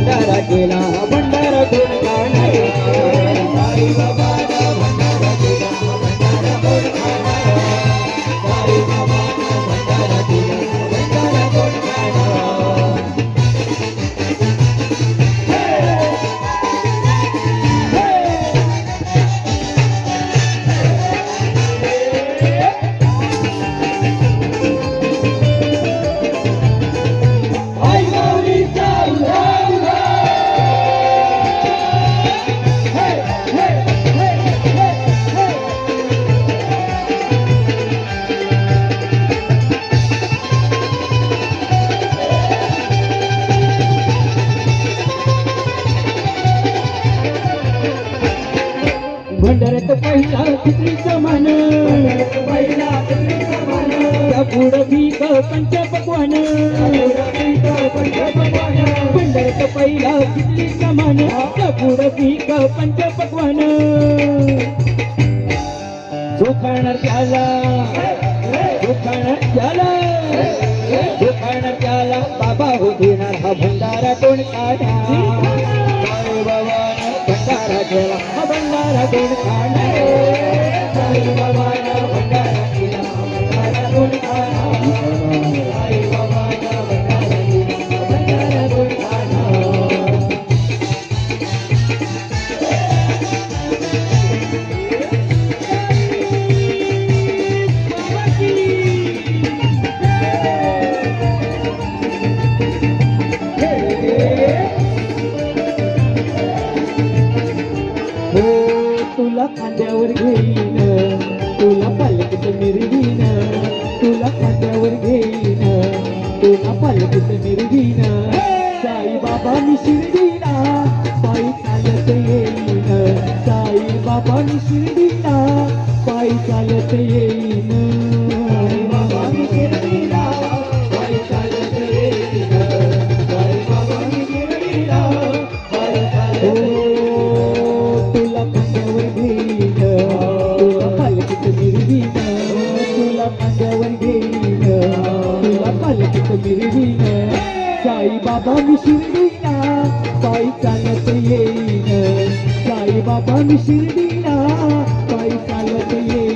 भंडारा केला भंडारा कोण खाणार साईबाबानं भंडारा केला भंडारा कोण खाणार साईबाबानं भंडारा केला भंडारा कोण खाणार भंडाऱ्यात पहिला खिचडीचा मान त्या पुढं भीक पंचपक्वान भंडाऱ्यात पहिला खिचडीचा मान त्या पुढं भीक पंचपक्वान जो खाणार त्याला जो खाणार त्याला जो खाणार त्याला बाबा हो देणार हा भंडारा कोण खाणार साईबाबानं भंडारा केला हा भंडारा कोण खाणार साईबाबानं भंडारा केला भंडारा कोण खाणार साईबाबानं भंडारा केला भंडारा कोण खाणार तुला खांद्यावर घेईन तुला पालकीत मिरवीन तुला खांद्यावर घेईन तुला पालकीत मिरवीन साईबाबा मी शिर्डीला पायी चालत येईन साईबाबा मी शिर्डीला पायी चालत येईन साईबाबा मी शिर्डीला पायी चालत येईन साईबाबा मी शिर्डीला पायी चालत तुला खांद्यावर घेईन तुला पालकीत मिरवीन तुला खांद्यावर घेईन तुला पालकीत मिरवीन साईबाबा मी शिर्डीला पायी चालत येईन साईबाबा मी शिर्डीला पायी चालत येईन